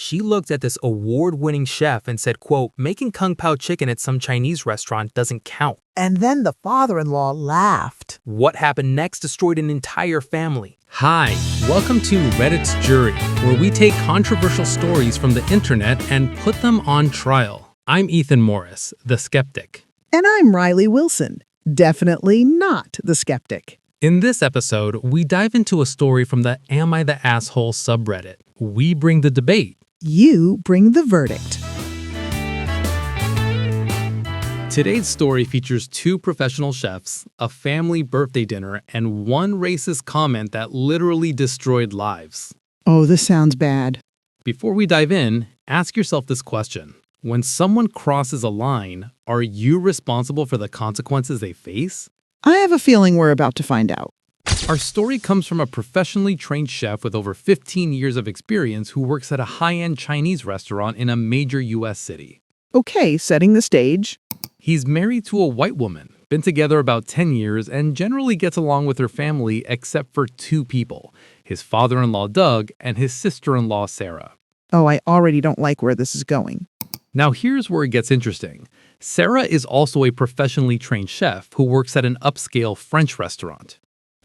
She looked at this award-winning chef and said, quote, making kung pao chicken at some Chinese restaurant doesn't count. And then the father-in-law laughed. What happened next destroyed an entire family. Hi, welcome to Reddit's Jury, where we take controversial stories from the internet and put them on trial. I'm Ethan Morris, the skeptic. And I'm Riley Wilson, definitely not the skeptic. In this episode, we dive into a story from the Am I the Asshole subreddit. We bring the debate. You bring the verdict. Today's story features two professional chefs, a family birthday dinner, and one racist comment that literally destroyed lives. Oh, this sounds bad. Before we dive in, ask yourself this question. When someone crosses a line, are you responsible for the consequences they face? I have a feeling we're about to find out. Our story comes from a professionally trained chef with over 15 years of experience who works at a high-end Chinese restaurant in a major U.S. city. Okay, setting the stage. He's married to a white woman, been together about 10 years, and generally gets along with her family except for two people, his father-in-law Doug and his sister-in-law Sarah. Oh, I already don't like where this is going. Now here's where it gets interesting. Sarah is also a professionally trained chef who works at an upscale French restaurant.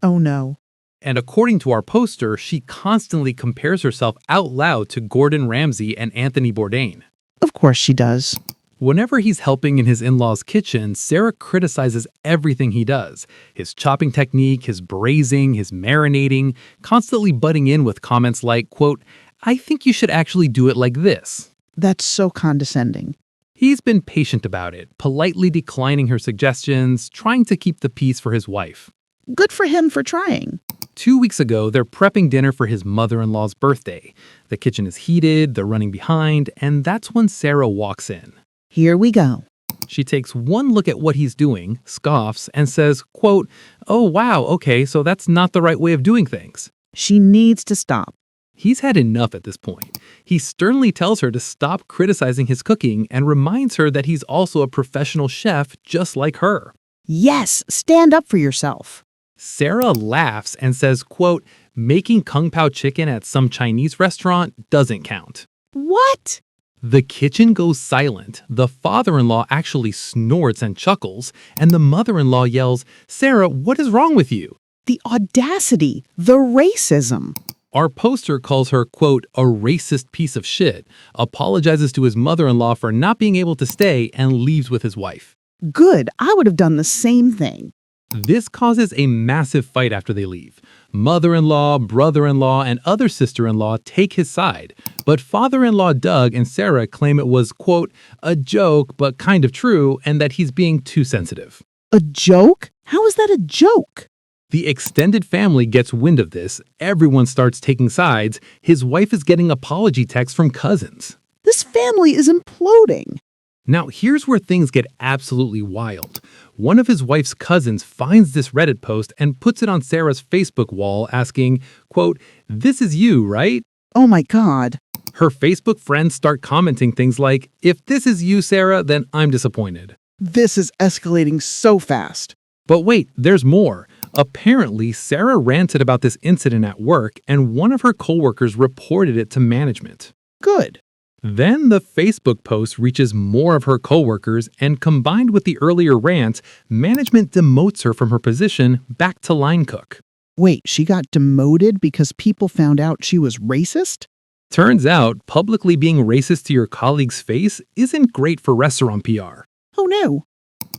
Oh no. And according to our poster, she constantly compares herself out loud to Gordon Ramsay and Anthony Bourdain. Of course she does. Whenever he's helping in his in-laws' kitchen, Sarah criticizes everything he does. His chopping technique, his braising, his marinating, constantly butting in with comments like, quote, I think you should actually do it like this. That's so condescending. He's been patient about it, politely declining her suggestions, trying to keep the peace for his wife. Good for him for trying. 2 weeks ago, they're prepping dinner for his mother-in-law's birthday. The kitchen is heated, they're running behind, and that's when Sarah walks in. Here we go. She takes one look at what he's doing, scoffs, and says, quote, oh wow, okay, so that's not the right way of doing things. She needs to stop. He's had enough at this point. He sternly tells her to stop criticizing his cooking and reminds her that he's also a professional chef just like her. Yes, stand up for yourself. Sarah laughs and says, quote, making kung pao chicken at some Chinese restaurant doesn't count. What? The kitchen goes silent. The father-in-law actually snorts and chuckles, and the mother-in-law yells, Sarah, what is wrong with you? The audacity, the racism. Our poster calls her, quote, a racist piece of shit, apologizes to his mother-in-law for not being able to stay, and leaves with his wife. Good, I would have done the same thing. This causes a massive fight after they leave. Mother-in-law, brother-in-law, and other sister-in-law take his side, but father-in-law Doug and Sarah claim it was, quote, a joke but kind of true, and that he's being too sensitive. A joke? How is that a joke? The extended family gets wind of this, everyone starts taking sides, his wife is getting apology texts from cousins. This family is imploding. Now, here's where things get absolutely wild. One of his wife's cousins finds this Reddit post and puts it on Sarah's Facebook wall asking, quote, this is you, right? Oh my God. Her Facebook friends start commenting things like, if this is you, Sarah, then I'm disappointed. This is escalating so fast. But wait, there's more. Apparently, Sarah ranted about this incident at work, and one of her coworkers reported it to management. Good. Then the Facebook post reaches more of her coworkers, and combined with the earlier rant, management demotes her from her position back to line cook. Wait, she got demoted because people found out she was racist? Turns out, publicly being racist to your colleague's face isn't great for restaurant PR. Oh no.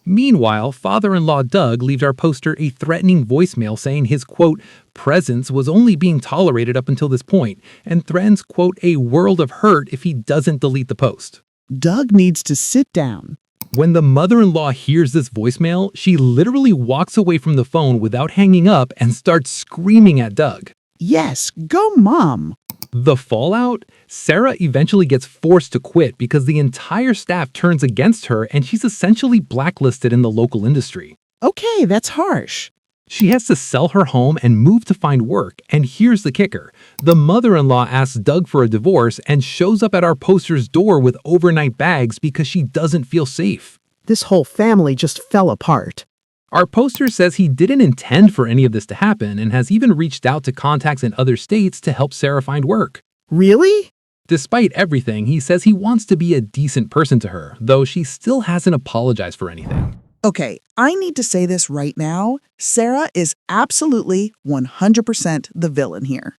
Meanwhile, father-in-law Doug leaves our poster a threatening voicemail saying his, quote, presence was only being tolerated up until this point, and threatens, quote, a world of hurt if he doesn't delete the post. Doug needs to sit down. When the mother-in-law hears this voicemail, she literally walks away from the phone without hanging up and starts screaming at Doug. Yes, go mom. The fallout? Sarah eventually gets forced to quit because the entire staff turns against her and she's essentially blacklisted in the local industry. Okay, that's harsh. She has to sell her home and move to find work, and here's the kicker. The mother-in-law asks Doug for a divorce and shows up at our poster's door with overnight bags because she doesn't feel safe. This whole family just fell apart. Our poster says he didn't intend for any of this to happen and has even reached out to contacts in other states to help Sarah find work. Really? Despite everything, he says he wants to be a decent person to her, though she still hasn't apologized for anything. Okay, I need to say this right now. Sarah is absolutely 100% the villain here.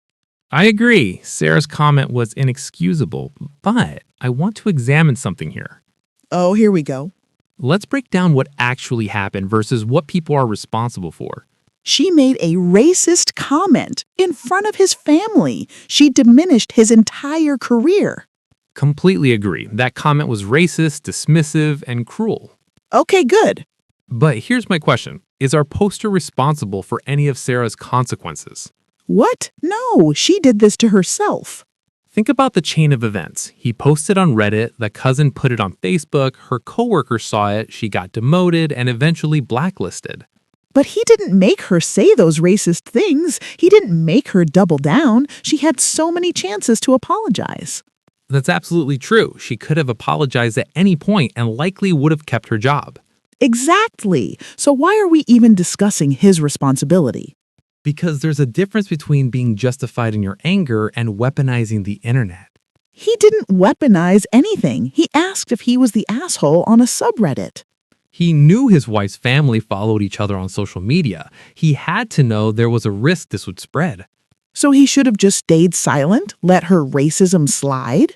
I agree. Sarah's comment was inexcusable, but I want to examine something here. Oh, here we go. Let's break down what actually happened versus what people are responsible for. She made a racist comment in front of his family. She diminished his entire career. Completely agree. That comment was racist, dismissive, and cruel. Okay, good. But here's my question. Is our poster responsible for any of Sarah's consequences? What? No, she did this to herself. Think about the chain of events. He posted on Reddit, the cousin put it on Facebook, her coworker saw it, she got demoted, and eventually blacklisted. But he didn't make her say those racist things. He didn't make her double down. She had so many chances to apologize. That's absolutely true. She could have apologized at any point and likely would have kept her job. Exactly. So why are we even discussing his responsibility? Because there's a difference between being justified in your anger and weaponizing the internet. He didn't weaponize anything. He asked if he was the asshole on a subreddit. He knew his wife's family followed each other on social media. He had to know there was a risk this would spread. So he should have just stayed silent, let her racism slide?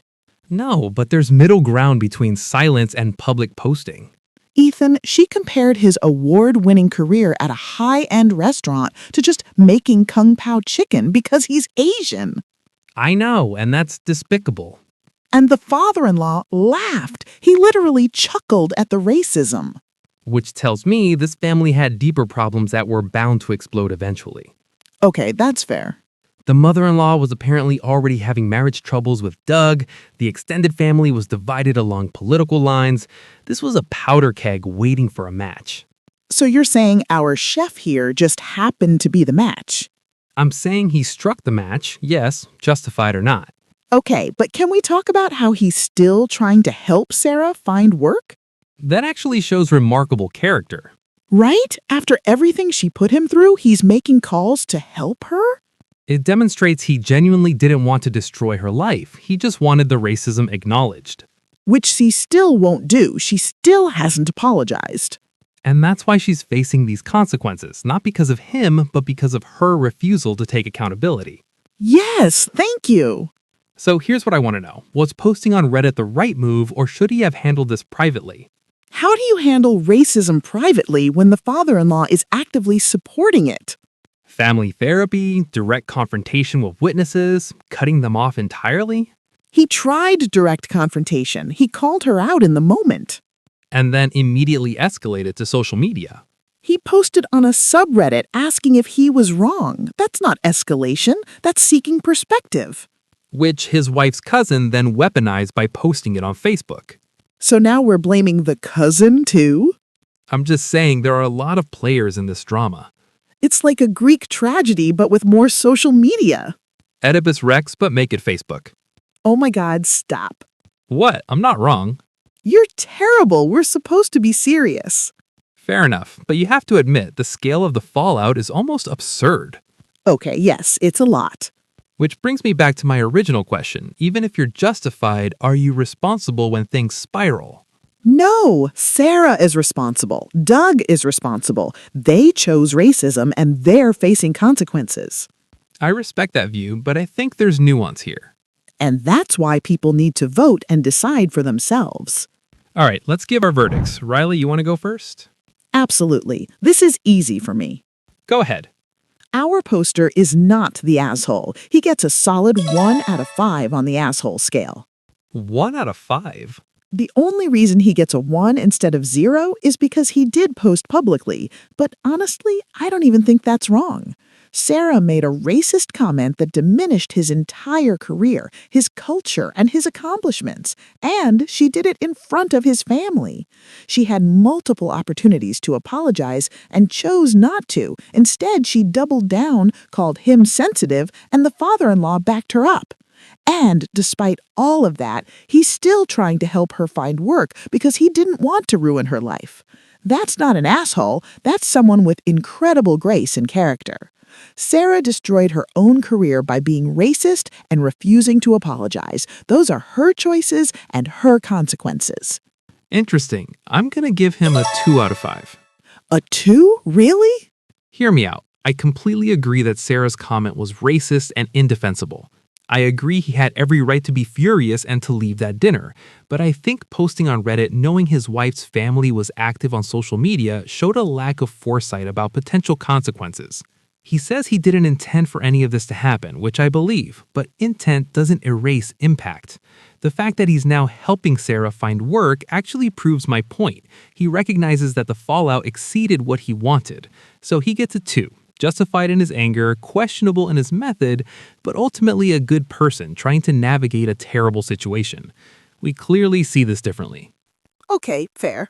No, but there's middle ground between silence and public posting. Ethan, she compared his award-winning career at a high-end restaurant to just making Kung Pao chicken because he's Asian. I know, and that's despicable. And the father-in-law laughed. He literally chuckled at the racism. Which tells me this family had deeper problems that were bound to explode eventually. Okay, that's fair. The mother-in-law was apparently already having marriage troubles with Doug. The extended family was divided along political lines. This was a powder keg waiting for a match. So you're saying our chef here just happened to be the match? I'm saying he struck the match, yes, justified or not. Okay, but can we talk about how he's still trying to help Sarah find work? That actually shows remarkable character. Right? After everything she put him through, he's making calls to help her? It demonstrates he genuinely didn't want to destroy her life. He just wanted the racism acknowledged. Which she still won't do. She still hasn't apologized. And that's why she's facing these consequences, not because of him, but because of her refusal to take accountability. Yes, thank you. So here's what I want to know. Was posting on Reddit the right move, or should he have handled this privately? How do you handle racism privately when the father-in-law is actively supporting it? Family therapy, direct confrontation with witnesses, cutting them off entirely? He tried direct confrontation. He called her out in the moment. And then immediately escalated to social media. He posted on a subreddit asking if he was wrong. That's not escalation. That's seeking perspective. Which his wife's cousin then weaponized by posting it on Facebook. So now we're blaming the cousin too? I'm just saying there are a lot of players in this drama. It's like a Greek tragedy, but with more social media. Oedipus Rex, but make it Facebook. Oh my God, stop. What? I'm not wrong. You're terrible. We're supposed to be serious. Fair enough, but you have to admit the scale of the fallout is almost absurd. Okay, yes, it's a lot. Which brings me back to my original question. Even if you're justified, are you responsible when things spiral? No, Sarah is responsible. Doug is responsible. They chose racism and they're facing consequences. I respect that view, but I think there's nuance here. And that's why people need to vote and decide for themselves. All right, let's give our verdicts. Riley, you want to go first? Absolutely. This is easy for me. Go ahead. Our poster is not the asshole. He gets a solid 1 out of 5 on the asshole scale. 1 out of 5? The only reason he gets a 1 instead of 0 is because he did post publicly. But honestly, I don't even think that's wrong. Sarah made a racist comment that diminished his entire career, his culture, and his accomplishments. And she did it in front of his family. She had multiple opportunities to apologize and chose not to. Instead, she doubled down, called him sensitive, and the father-in-law backed her up. And despite all of that, he's still trying to help her find work because he didn't want to ruin her life. That's not an asshole. That's someone with incredible grace and character. Sarah destroyed her own career by being racist and refusing to apologize. Those are her choices and her consequences. Interesting. I'm going to give him a 2 out of 5. A 2? Really? Hear me out. I completely agree that Sarah's comment was racist and indefensible. I agree he had every right to be furious and to leave that dinner, but I think posting on Reddit knowing his wife's family was active on social media showed a lack of foresight about potential consequences. He says he didn't intend for any of this to happen, which I believe, but intent doesn't erase impact. The fact that he's now helping Sarah find work actually proves my point. He recognizes that the fallout exceeded what he wanted, so he gets a 2. Justified in his anger, questionable in his method, but ultimately a good person trying to navigate a terrible situation. We clearly see this differently. Okay, fair.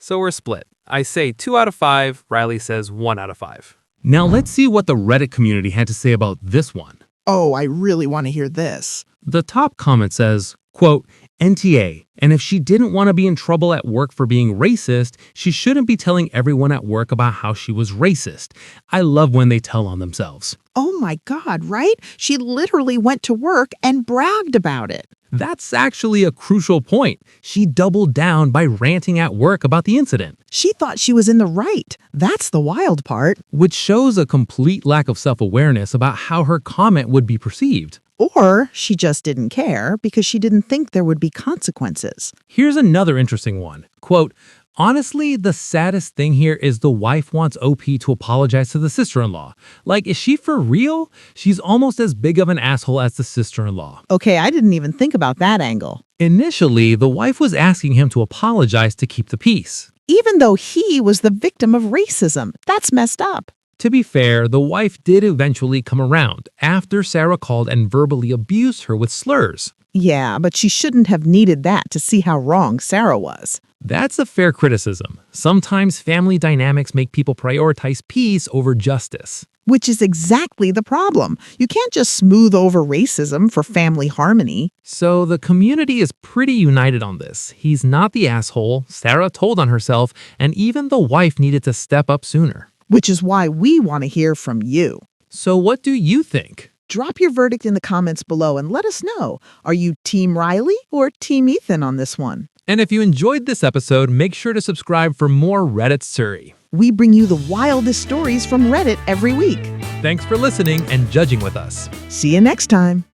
So we're split. I say 2 out of 5, Riley says 1 out of 5. Now let's see what the Reddit community had to say about this one. Oh, I really want to hear this. The top comment says, quote, NTA, and if she didn't want to be in trouble at work for being racist, she shouldn't be telling everyone at work about how she was racist. I love when they tell on themselves. Oh my God, right? She literally went to work and bragged about it. That's actually a crucial point. She doubled down by ranting at work about the incident, She thought she was in the right. That's the wild part. which shows a complete lack of self-awareness about how her comment would be perceived. Or she just didn't care because she didn't think there would be consequences. Here's another interesting one. Quote, honestly, the saddest thing here is the wife wants OP to apologize to the sister-in-law. Like, is she for real? She's almost as big of an asshole as the sister-in-law. Okay, I didn't even think about that angle. Initially, the wife was asking him to apologize to keep the peace. Even though he was the victim of racism, that's messed up. To be fair, the wife did eventually come around after Sarah called and verbally abused her with slurs. Yeah, but she shouldn't have needed that to see how wrong Sarah was. That's a fair criticism. Sometimes family dynamics make people prioritize peace over justice. Which is exactly the problem. You can't just smooth over racism for family harmony. So the community is pretty united on this. He's not the asshole, Sarah told on herself, and even the wife needed to step up sooner. Which is why we want to hear from you. So what do you think? Drop your verdict in the comments below and let us know. Are you Team Riley or Team Ethan on this one? And if you enjoyed this episode, make sure to subscribe for more Reddit Surrey. We bring you the wildest stories from Reddit every week. Thanks for listening and judging with us. See you next time.